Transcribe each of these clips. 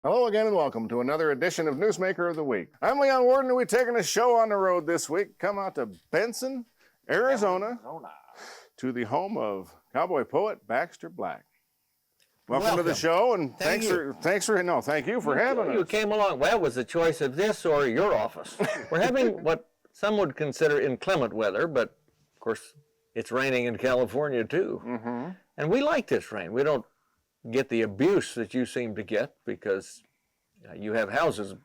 Hello again and welcome to another edition of Newsmaker of the Week. I'm Leon Warden and we're taking a show on the road this week. Come out to Benson, Arizona, to the home of Cowboy poet Baxter Black. Welcome to the show, and thank you for having us. You came along. Well, was the choice of this or your office? We're having what some would consider inclement weather, but of course it's raining in California too. Mm-hmm. And we like this rain. We don't get the abuse that you seem to get because you have houses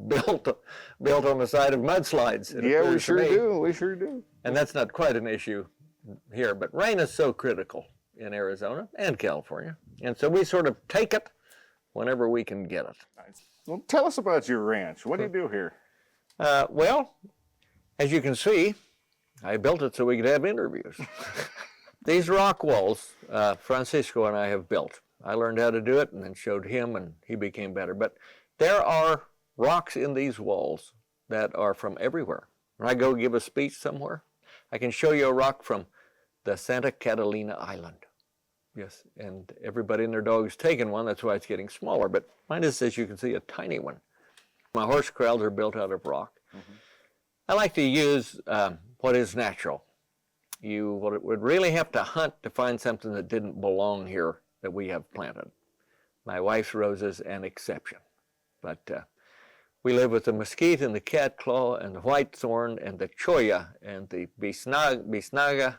built on the side of mudslides. Yeah, we sure do. We sure do. And that's not quite an issue here, but rain is so critical in Arizona and California, and so we sort of take it whenever we can get it. Nice. Well, tell us about your ranch. What do you do here? Well, as you can see, I built it so we could have interviews. These rock walls, Francisco and I have built. I learned how to do it and then showed him, and he became better. But there are rocks in these walls that are from everywhere. When I go give a speech somewhere, I can show you a rock from the Santa Catalina Island. Yes, and everybody and their dog is taking one. That's why it's getting smaller. But mine is, as you can see, a tiny one. My horse corrals are built out of rock. Mm-hmm. I like to use what is natural. You would really have to hunt to find something that didn't belong here that we have planted. My wife's rose is an exception. But we live with the mesquite and the catclaw and the white thorn and the cholla and the bisnaga.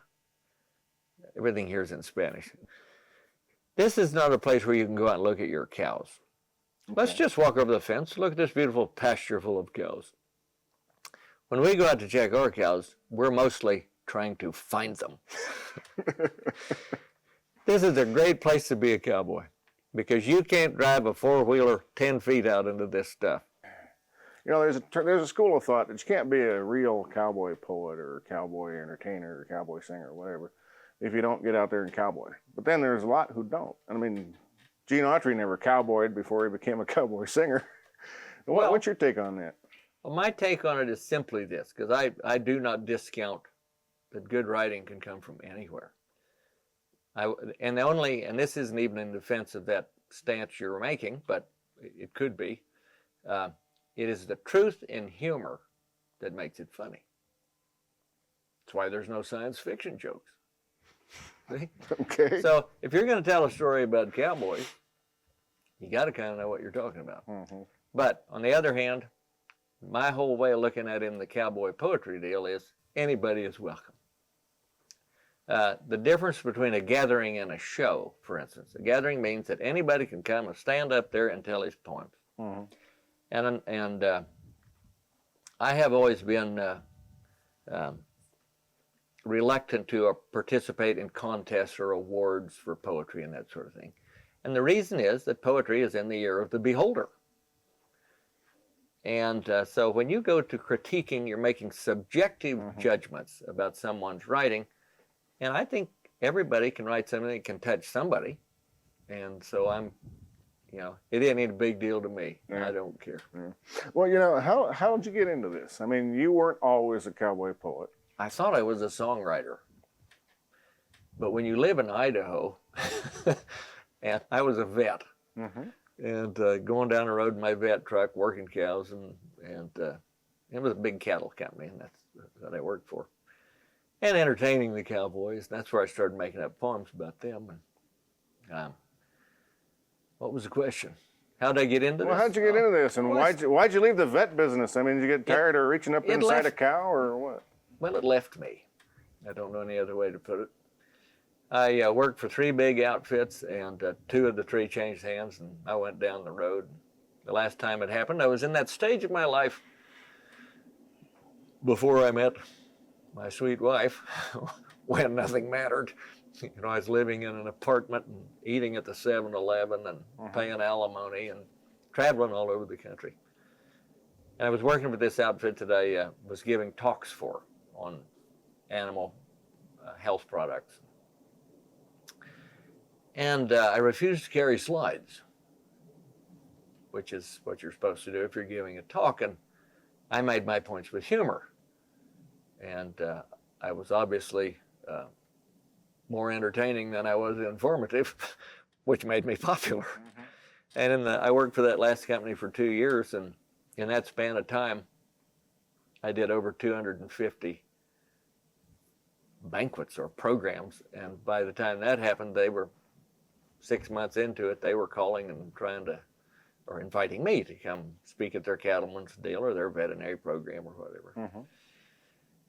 Everything here is in Spanish. This is not a place where you can go out and look at your cows. Okay. Let's just walk over the fence. Look at this beautiful pasture full of cows. When we go out to check our cows, we're mostly trying to find them. This is a great place to be a cowboy because you can't drive a four-wheeler 10 feet out into this stuff. You know, there's a school of thought that you can't be a real cowboy poet or cowboy entertainer or cowboy singer or whatever if you don't get out there and cowboy. But then there's a lot who don't. I mean, Gene Autry never cowboyed before he became a cowboy singer. What's your take on that? Well, my take on it is simply this, because I do not discount that good writing can come from anywhere. And this isn't even in defense of that stance you're making, but it could be. It is the truth in humor that makes it funny. That's why there's no science fiction jokes. See? Okay. So if you're going to tell a story about cowboys, you got to kind of know what you're talking about. Mm-hmm. But on the other hand, my whole way of looking at it in the cowboy poetry deal is anybody is welcome. The difference between a gathering and a show, for instance, a gathering means that anybody can come and stand up there and tell his poems. Mm-hmm. And I have always been reluctant to participate in contests or awards for poetry and that sort of thing. And the reason is that poetry is in the ear of the beholder. And so when you go to critiquing, you're making subjective mm-hmm. judgments about someone's writing. And I think everybody can write something that can touch somebody. And so it ain't a big deal to me. Yeah. I don't care. Yeah. Well, how did you get into this? I mean, you weren't always a cowboy poet. I thought I was a songwriter. But when you live in Idaho, and I was a vet, mm-hmm. and going down the road in my vet truck, working cows, and it was a big cattle company, and that's what I worked for. And entertaining the cowboys. That's where I started making up poems about them. And what was the question? How did I get into this? Well, how'd you get into this? And why'd you leave the vet business? I mean, did you get tired of reaching up inside a cow or what? Well, it left me. I don't know any other way to put it. I worked for 3 big outfits, and 2 of the 3 changed hands, and I went down the road. The last time it happened, I was in that stage of my life before I met my sweet wife, when nothing mattered. I was living in an apartment and eating at the 7-Eleven and uh-huh. paying alimony and traveling all over the country. And I was working for this outfit that I was giving talks for on animal health products. And I refused to carry slides, which is what you're supposed to do if you're giving a talk. And I made my points with humor. And I was obviously more entertaining than I was informative, which made me popular. Mm-hmm. And I worked for that last company for 2 years, and in that span of time, I did over 250 banquets or programs. And by the time that happened, they were 6 months into it. They were calling and trying to, or inviting me to come speak at their cattlemen's deal or their veterinary program or whatever. Mm-hmm.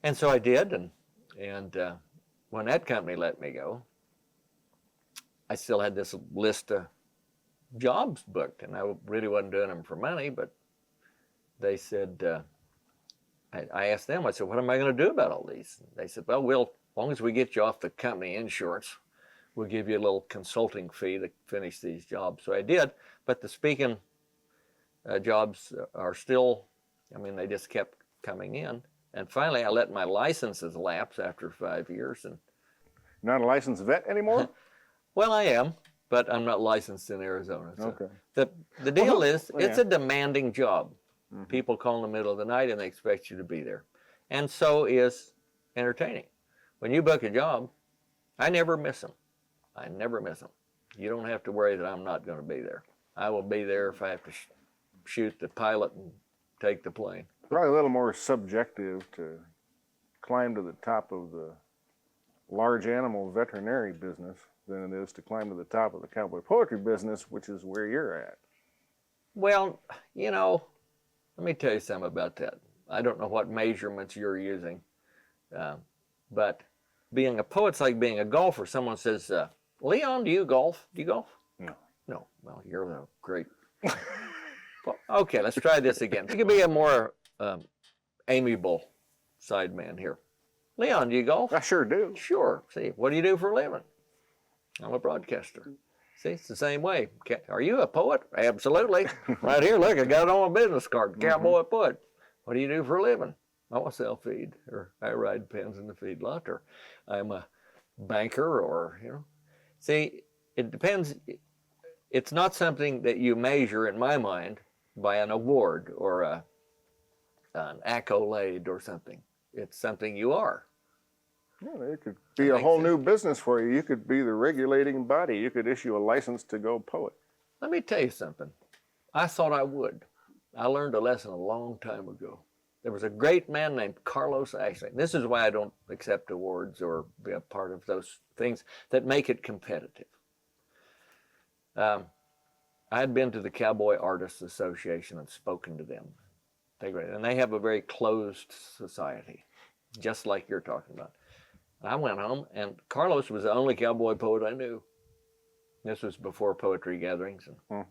And so I did, and when that company let me go, I still had this list of jobs booked, and I really wasn't doing them for money, but they said, I asked them, I said, what am I going to do about all these? And they said, well, as long as we get you off the company insurance, we'll give you a little consulting fee to finish these jobs. So I did, but the speaking jobs are still, I mean, they just kept coming in. And finally, I let my licenses lapse after 5 years. And not a licensed vet anymore? Well, I am, but I'm not licensed in Arizona. So okay. The deal is, it's a demanding job. Mm-hmm. People call in the middle of the night and they expect you to be there. And so is entertaining. When you book a job, I never miss them. I never miss them. You don't have to worry that I'm not going to be there. I will be there if I have to shoot the pilot and take the plane. Probably a little more subjective to climb to the top of the large animal veterinary business than it is to climb to the top of the cowboy poetry business, which is where you're at. Well, you know, let me tell you something about that. I don't know what measurements you're using, but being a poet's like being a golfer. Someone says, Leon, do you golf? Do you golf? No. No. Well, you're a great... Well, okay, let's try this again. You can be a more amiable side man here. Leon, do you golf? I sure do. Sure. See, what do you do for a living? I'm a broadcaster. See, it's the same way. Are you a poet? Absolutely. Right here, look, I got it on my business card, Cowboy Poet. What do you do for a living? Oh, I sell feed, or I ride pens in the feedlot, or I'm a banker, or, you know. See, it depends. It's not something that you measure, in my mind, by an award or an accolade or something. It's something you are. Yeah, it could be a whole new business for you. You could be the regulating body. You could issue a license to go poet. Let me tell you something. I thought I would. I learned a lesson a long time ago. There was a great man named Carlos Ashley. This is why I don't accept awards or be a part of those things that make it competitive. I had been to the Cowboy Artists Association and spoken to them. And they have a very closed society, just like you're talking about. I went home, and Carlos was the only cowboy poet I knew. This was before poetry gatherings. And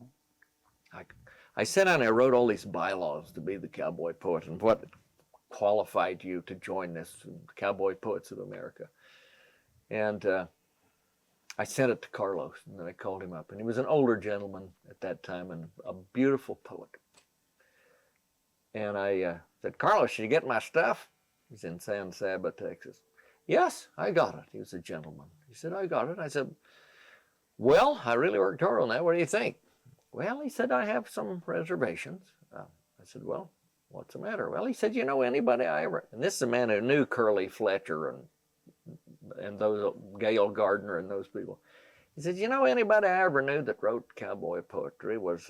I sat down and I wrote all these bylaws to be the cowboy poet and what qualified you to join this Cowboy Poets of America. And I sent it to Carlos, and then I called him up. And he was an older gentleman at that time and a beautiful poet. And I said, Carlos, did you get my stuff? He's in San Saba, Texas. Yes, I got it. He was a gentleman. He said, I got it. I said, well, I really worked hard on that. What do you think? Well, he said, I have some reservations. I said, well, what's the matter? Well, he said, you know anybody I ever... And this is a man who knew Curly Fletcher and those Gail Gardner and those people. He said, you know anybody I ever knew that wrote cowboy poetry was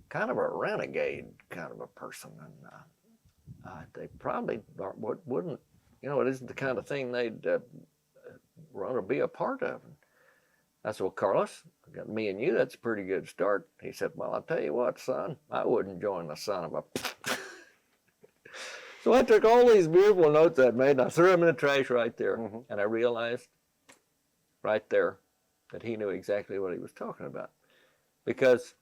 kind of a renegade kind of a person. And they probably wouldn't, you know, it isn't the kind of thing they'd want to be a part of. And I said, well, Carlos, got me and you, that's a pretty good start. He said, well, I'll tell you what, son, I wouldn't join the son of a... So I took all these beautiful notes I'd made and I threw them in the trash right there. And I realized right there that he knew exactly what he was talking about. Because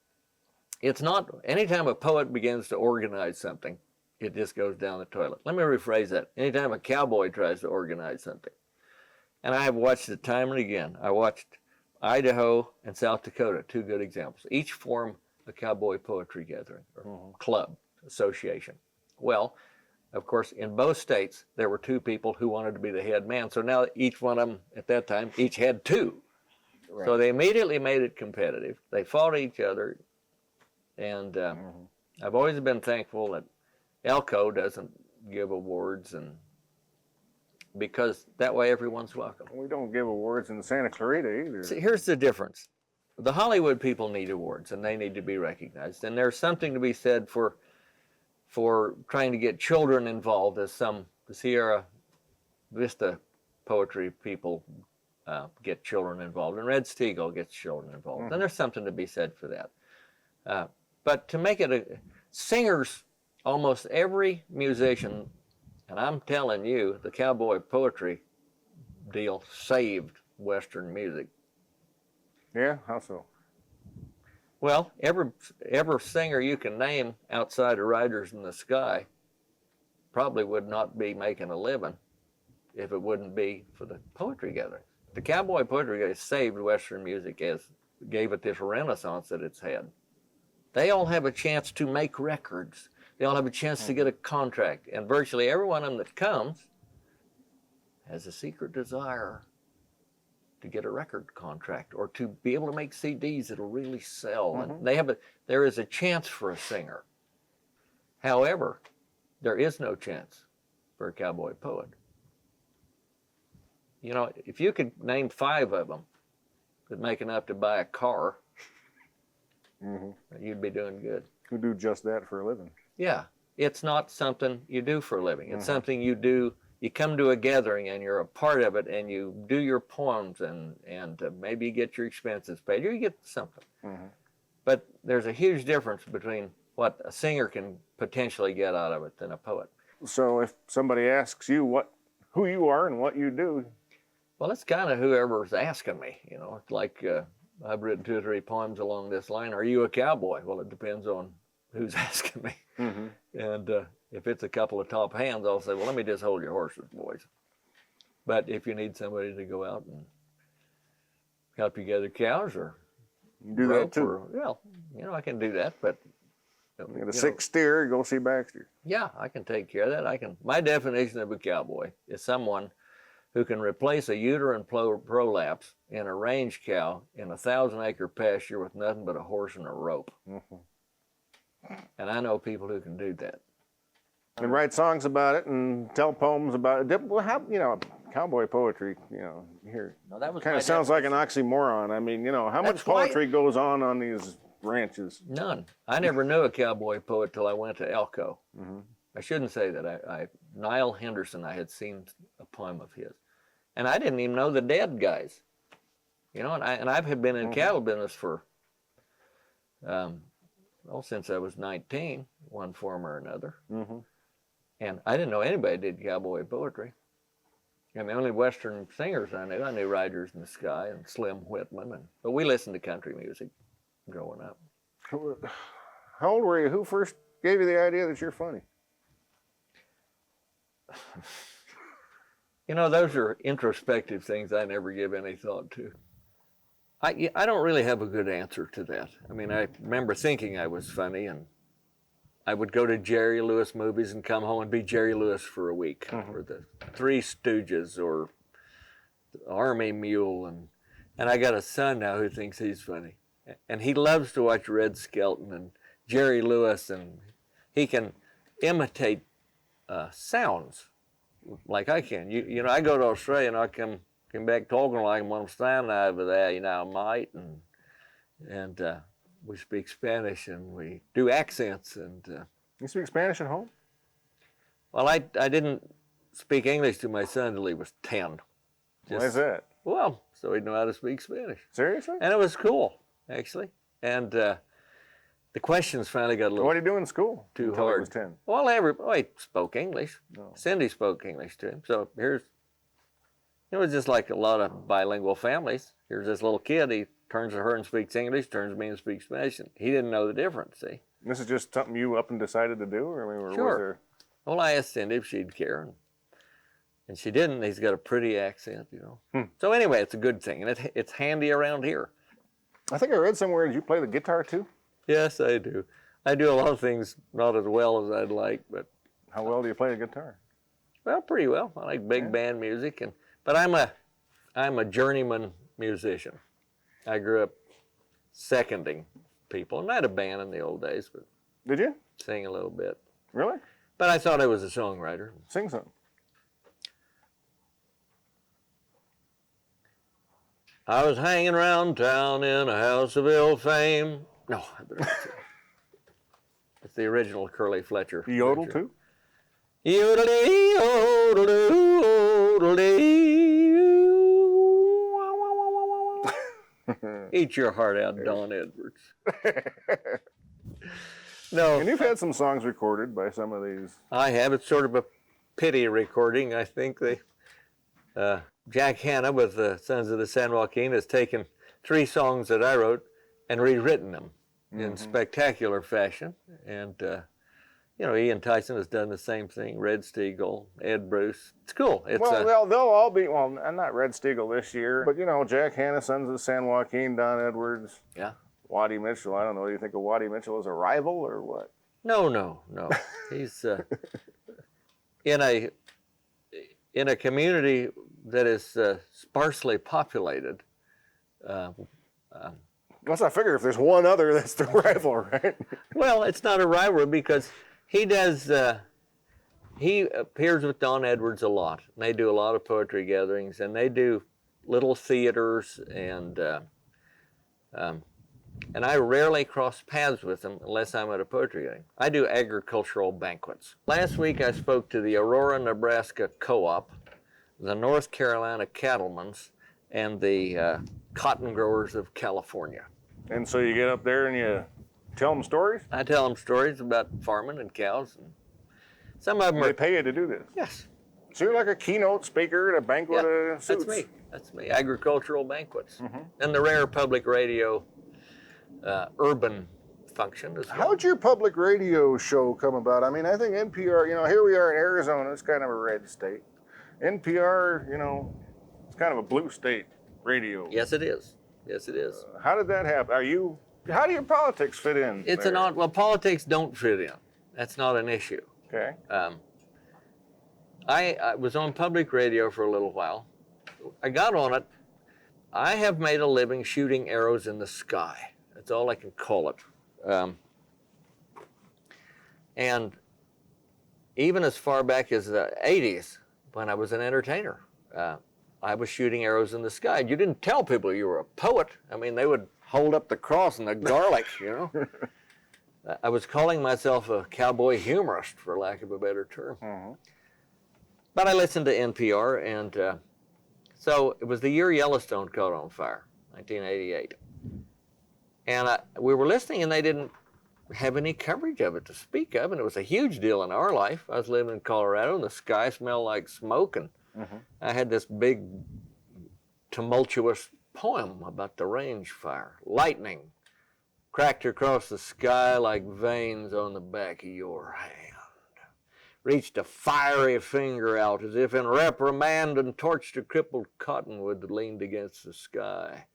it's not, anytime a poet begins to organize something, it just goes down the toilet. Let me rephrase that. Anytime a cowboy tries to organize something, and I have watched it time and again. I watched Idaho and South Dakota, two good examples. Each form a cowboy poetry gathering, or club, association. Well, of course, in both states, there were two people who wanted to be the head man. So now each one of them, at that time, each had two. Right. So they immediately made it competitive. They fought each other. And I've always been thankful that Elko doesn't give awards, and because that way everyone's welcome. We don't give awards in Santa Clarita either. See, here's the difference. the Hollywood people need awards, and they need to be recognized. And there's something to be said for trying to get children involved, as the Sierra Vista poetry people get children involved, and Red Steagle gets children involved. Mm-hmm. And there's something to be said for that. But to make it singers, almost every musician, and I'm telling you, the cowboy poetry deal saved Western music. Yeah, how so? Well, every singer you can name outside of Riders in the Sky probably would not be making a living if it wouldn't be for the poetry gathering. The cowboy poetry gathering saved Western music, gave it this renaissance that it's had. They all have a chance to make records. They all have a chance to get a contract, and virtually every one of them that comes has a secret desire to get a record contract or to be able to make CDs that'll really sell. Mm-hmm. And there is a chance for a singer. However, there is no chance for a cowboy poet. You know, if you could name 5 of them that make enough to buy a car, Mm-hmm. you'd be doing good. Who do just that for a living? Yeah, it's not something you do for a living. It's something you do. You come to a gathering and you're a part of it, and you do your poems, and maybe you get your expenses paid, or you get something. Mm-hmm. But there's a huge difference between what a singer can potentially get out of it than a poet. So if somebody asks you who you are and what you do, well, it's kind of whoever's asking me. You know, it's like I've written 2 or 3 poems along this line. Are you a cowboy? Well, it depends on who's asking me. Mm-hmm. And if it's a couple of top hands, I'll say, well, let me just hold your horses, boys. But if you need somebody to go out and help you gather cows or you do that too. Well, you know, I can do that, but You get a 6 steer, go see Baxter. yeah, I can take care of that. My definition of a cowboy is someone who can replace a uterine prolapse in a range cow in a 1,000-acre pasture with nothing but a horse and a rope. Mm-hmm. And I know people who can do that. And write songs about it and tell poems about it. Well, cowboy poetry, here. No, that was Kind my of sounds like an oxymoron. I mean, how much That's why- poetry goes on these ranches? None. I never knew a cowboy poet till I went to Elko. Mm-hmm. I shouldn't say that. Nyle Henderson, I had seen a poem of his. And I didn't even know the dead guys. And I've been in cattle business for, since I was 19, one form or another. Mm-hmm. And I didn't know anybody did cowboy poetry. And the only Western singers I knew Riders in the Sky and Slim Whitman. But we listened to country music growing up. How old were you? Who first gave you the idea that you're funny? Those are introspective things I never give any thought to. I don't really have a good answer to that. I mean, I remember thinking I was funny, and I would go to Jerry Lewis movies and come home and be Jerry Lewis for a week, or the Three Stooges, or the Army Mule, and I got a son now who thinks he's funny, and he loves to watch Red Skelton and Jerry Lewis, and he can imitate sounds like I can. I go to Australia and I come back talking like when I'm standing over there, mate, and we speak Spanish and we do accents. And You speak Spanish at home? well, I didn't speak English to my son until he was 10. Why is that? Well, so he'd know how to speak Spanish. Seriously? And it was cool, actually. And the questions finally got a little What did he do in school? too until hard. He was 10. Well, he spoke English. No. Cindy spoke English to him. So it was just like a lot of bilingual families. Here's this little kid, he turns to her and speaks English, turns to me and speaks Spanish. And he didn't know the difference, see? This is just something you up and decided to do? Or Sure. Was there... Well, I asked Cindy if she'd care, and she didn't. He's got a pretty accent, So anyway, it's a good thing, and it's handy around here. I think I read somewhere, did you play the guitar too? Yes, I do. I do a lot of things not as well as I'd like, but How well do you play the guitar? well, pretty well. I like big band music, but I'm a journeyman musician. I grew up seconding people, and I had a band in the old days, but Did you? sing a little bit. Really? But I thought I was a songwriter. Sing something. I was hanging around town in a house of ill fame. No, I better not sing. It's the original Curly Fletcher. You yodel too? Yodelee, yodeloo, yodelee. Eat your heart out, Don Edwards. No. And you've had some songs recorded by some of these. I have. It's sort of a pity recording. I think Jack Hanna with the Sons of the San Joaquin has taken 3 songs that I wrote and rewritten them in spectacular fashion. And, Ian Tyson has done the same thing. Red Steagall, Ed Bruce. It's cool. They'll all be, I'm not Red Steagall this year, but, Jack Hanna, Sons of the San Joaquin, Don Edwards. Yeah. Waddie Mitchell. I don't know. Do you think of Waddie Mitchell as a rival or what? No. He's in a community that is sparsely populated. Unless I figure if there's one other, that's the rival, right? Well, it's not a rivalry because he appears with Don Edwards a lot. And they do a lot of poetry gatherings, and they do little theaters, and I rarely cross paths with them unless I'm at a poetry gathering. I do agricultural banquets. Last week I spoke to the Aurora, Nebraska Co-op, the North Carolina Cattlemen's, and the Cotton Growers of California. And so you get up there and you tell them stories? I tell them stories about farming and cows. And some of them They pay you to do this? Yes. So you're like a keynote speaker at a banquet of suits? That's me. Agricultural banquets. And the rare public radio urban function as well. How'd your public radio show come about? I mean, I think NPR, here we are in Arizona, it's kind of a red state. NPR, it's kind of a blue state radio. Yes, it is. How did that happen? How do your politics fit in? Politics don't fit in. That's not an issue. Okay. I was on public radio for a little while. I got on it. I have made a living shooting arrows in the sky. That's all I can call it. And even as far back as the 80s, when I was an entertainer, I was shooting arrows in the sky. You didn't tell people you were a poet. I mean, they would hold up the cross and the garlic, I was calling myself a cowboy humorist, for lack of a better term. But I listened to NPR, and so it was the year Yellowstone caught on fire, 1988. And we were listening, and they didn't have any coverage of it to speak of, and it was a huge deal in our life. I was living in Colorado, and the sky smelled like smoke, and I had this big, tumultuous poem about the range fire. Lightning cracked across the sky like veins on the back of your hand. Reached a fiery finger out as if in reprimand and torched a crippled cottonwood that leaned against the sky,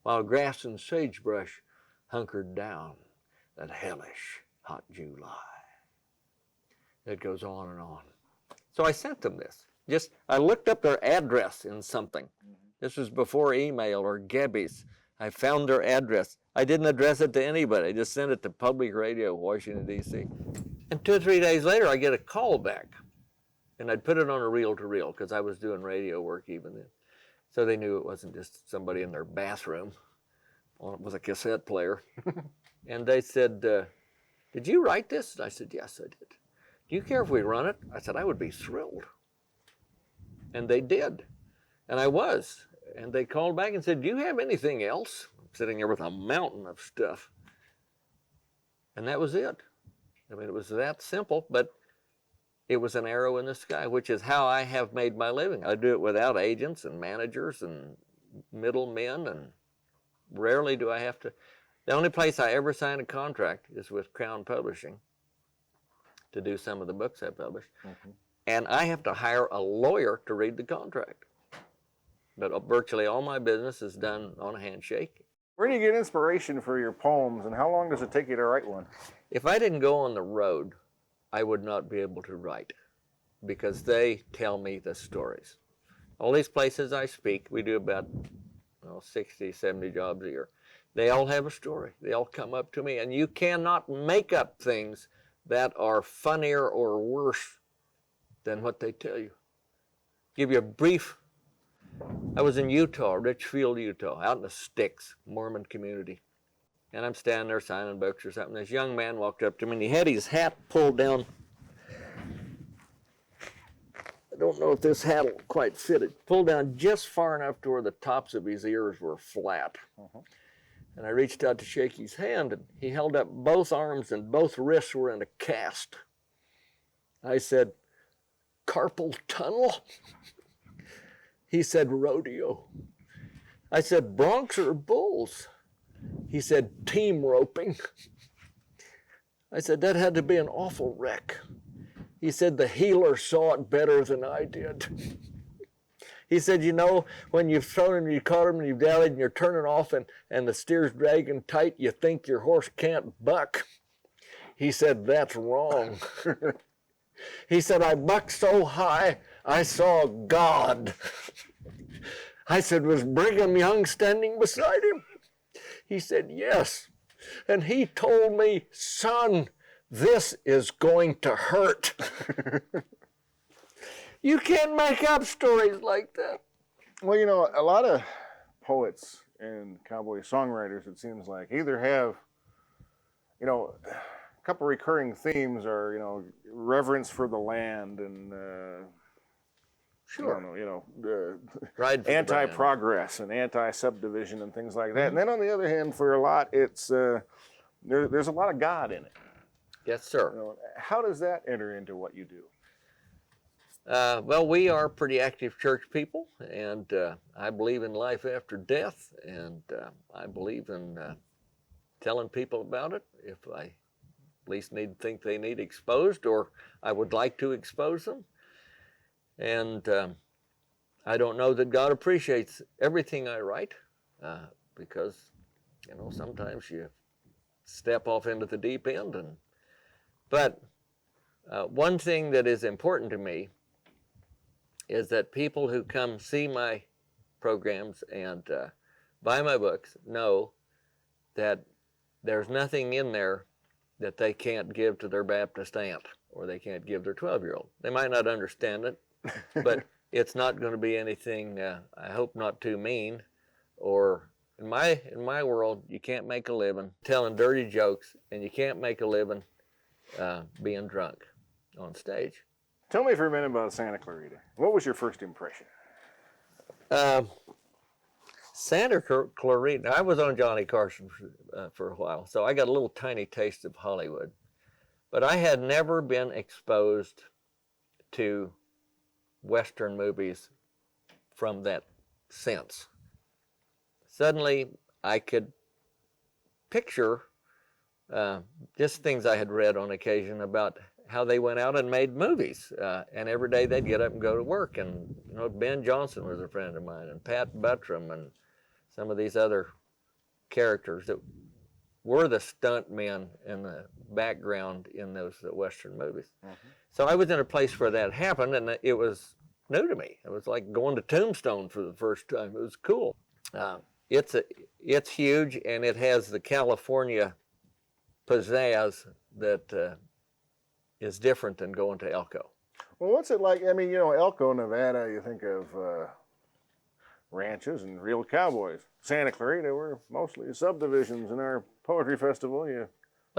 while grass and sagebrush hunkered down that hellish hot July. It goes on and on. So I sent them this. I looked up their address in something. This was before email or Gebbies. I found their address. I didn't address it to anybody. I just sent it to Public Radio, Washington, D.C. And 2 or 3 days later, I get a call back. And I'd put it on a reel-to-reel because I was doing radio work even then. So they knew it wasn't just somebody in their bathroom with a cassette player. And they said, did you write this? And I said, yes, I did. Do you care if we run it? I said, I would be thrilled. And they did. And I was. And they called back and said, do you have anything else? I'm sitting there with a mountain of stuff. And that was it. I mean, it was that simple, but it was an arrow in the sky, which is how I have made my living. I do it without agents and managers and middlemen, and rarely do I have to. The only place I ever sign a contract is with Crown Publishing to do some of the books I publish. And I have to hire a lawyer to read the contract. But virtually all my business is done on a handshake. Where do you get inspiration for your poems, and how long does it take you to write one? If I didn't go on the road, I would not be able to write because they tell me the stories. All these places I speak, we do about 60, 70 jobs a year. They all have a story. They all come up to me, and you cannot make up things that are funnier or worse than what they tell you. Give you a brief I was in Utah, Richfield, Utah, out in the sticks, Mormon community. And I'm standing there signing books or something. This young man walked up to me and he had his hat pulled down. I don't know if this hat will quite fit it. Pulled down just far enough to where the tops of his ears were flat. And I reached out to shake his hand, and he held up both arms and both wrists were in a cast. I said, "Carpal tunnel?" He said, "Rodeo." I said, "Broncs or bulls?" He said, "Team roping." I said, "That had to be an awful wreck." He said, "The healer saw it better than I did." He said, "You know, when you've thrown him, you caught him, and you've dallied, and you're turning off, and the steer's dragging tight, you think your horse can't buck." He said, "That's wrong." He said, "I bucked so high, I saw God." I said, "Was Brigham Young standing beside him?" He said, "Yes." And he told me, "Son, this is going to hurt." You can't make up stories like that. Well, you know, a lot of poets and cowboy songwriters, it seems like, either have, you know, a couple recurring themes are, you know, reverence for the land and, Sure. I don't know, you know, Ride for the anti-progress and anti-subdivision and things like that. And then on the other hand, for a lot, it's there's a lot of God in it. Yes, sir. You know, how does that enter into what you do? Well, we are pretty active church people, and I believe in life after death, and I believe in telling people about it if I at least think they need exposed, or I would like to expose them. And I don't know that God appreciates everything I write, because, you know, sometimes you step off into the deep end. But one thing that is important to me is that people who come see my programs and buy my books know that there's nothing in there that they can't give to their Baptist aunt or they can't give their 12-year-old. They might not understand it, but it's not going to be anything, I hope, not too mean. Or in my world, you can't make a living telling dirty jokes, and you can't make a living being drunk on stage. Tell me for a minute about Santa Clarita. What was your first impression? Santa Clarita, I was on Johnny Carson for a while, so I got a little tiny taste of Hollywood. But I had never been exposed to Western movies from that sense. Suddenly, I could picture just things I had read on occasion about how they went out and made movies. And every day they'd get up and go to work. And, you know, Ben Johnson was a friend of mine, and Pat Buttram, and some of these other characters that were the stunt men in the background in those Western movies. Mm-hmm. So I was in a place where that happened, and it was new to me. It was like going to Tombstone for the first time. It was cool. It's huge, and it has the California pizzazz that is different than going to Elko. Well, what's it like? I mean, you know, Elko, Nevada, you think of ranches and real cowboys. Santa Clarita, we're mostly subdivisions in our poetry festival. You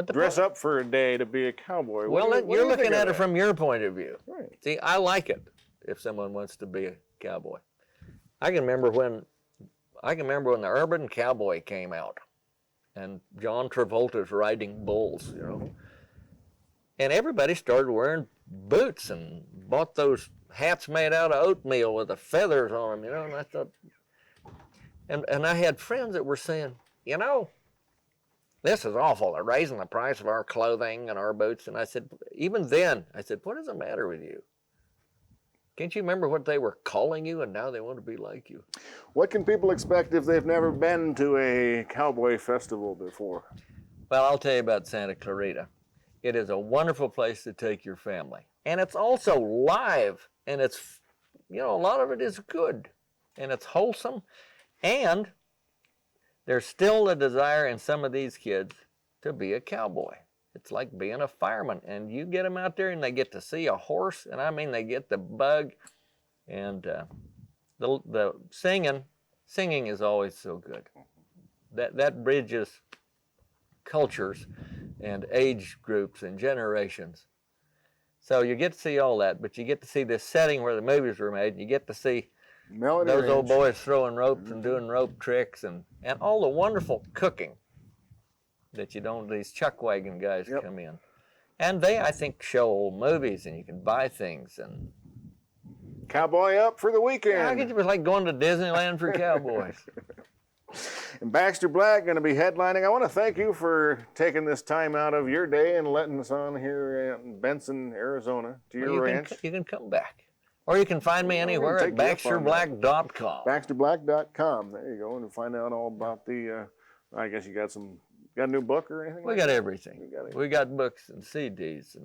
dress up for a day to be a cowboy. Well, you're looking at it from your point of view. Right. See, I like it if someone wants to be a cowboy. I can remember when the Urban Cowboy came out, and John Travolta's riding bulls, you know. And everybody started wearing boots and bought those hats made out of oatmeal with the feathers on them, you know. And I thought, and I had friends that were saying, you know, this is awful. They're raising the price of our clothing and our boots. And I said, even then, I said, what is the matter with you? Can't you remember what they were calling you, and now they want to be like you? What can people expect if they've never been to a cowboy festival before? Well, I'll tell you about Santa Clarita. It is a wonderful place to take your family. And it's also live, and it's, you know, a lot of it is good, and it's wholesome. And there's still a desire in some of these kids to be a cowboy. It's like being a fireman, and you get them out there and they get to see a horse, and I mean they get the bug, and the singing is always so good. That bridges cultures and age groups and generations. So you get to see all that, but you get to see this setting where the movies were made. You get to see Melody those range. old boys throwing ropes and doing rope tricks and all the wonderful cooking that you don't, these chuck wagon guys come in. And they, I think, show old movies and you can buy things. And Cowboy up for the weekend. it was like going to Disneyland for cowboys. And Baxter Black going to be headlining. I want to thank you for taking this time out of your day and letting us on here in Benson, Arizona, to your ranch. You can come back. Or you can find me anywhere at baxterblack.com. Baxterblack.com. There you go. And find out all about the, I guess you got a new book or anything? We got everything. We got books and CDs.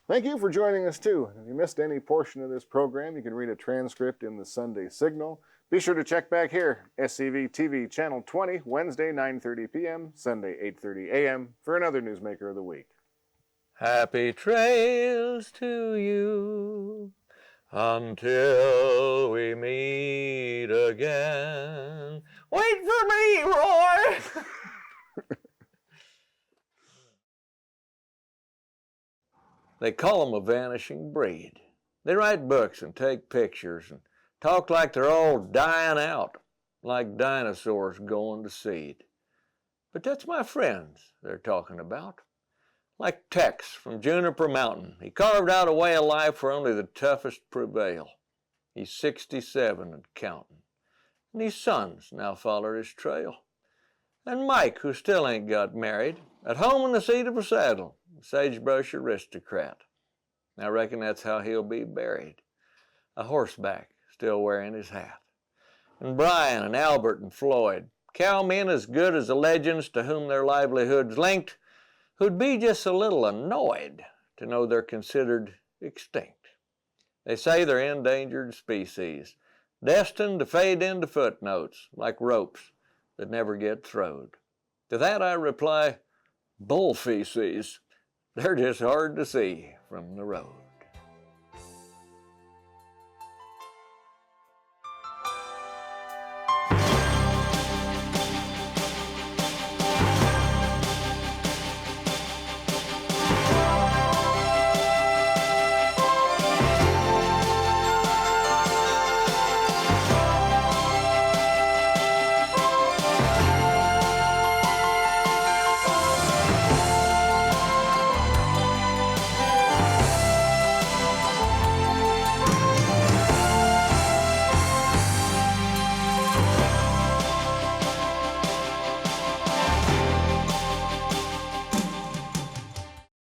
Thank you for joining us too. If you missed any portion of this program, you can read a transcript in the Sunday Signal. Be sure to check back here, SCV TV Channel 20, Wednesday 9:30 p.m., Sunday 8:30 a.m. for another Newsmaker of the Week. Happy trails to you until we meet again. Wait for me, Roy! They call them a vanishing breed. They write books and take pictures and talk like they're all dying out, like dinosaurs going to seed. But that's my friends they're talking about. Like Tex from Juniper Mountain. He carved out a way of life where only the toughest prevail. He's 67 and counting. And his sons now follow his trail. And Mike, who still ain't got married, at home in the seat of a saddle, sagebrush aristocrat. I reckon that's how he'll be buried. A horseback, still wearing his hat. And Brian and Albert and Floyd, cowmen as good as the legends to whom their livelihood's linked, who'd be just a little annoyed to know they're considered extinct. They say they're endangered species, destined to fade into footnotes like ropes that never get throwed. To that I reply, bull feces. They're just hard to see from the road.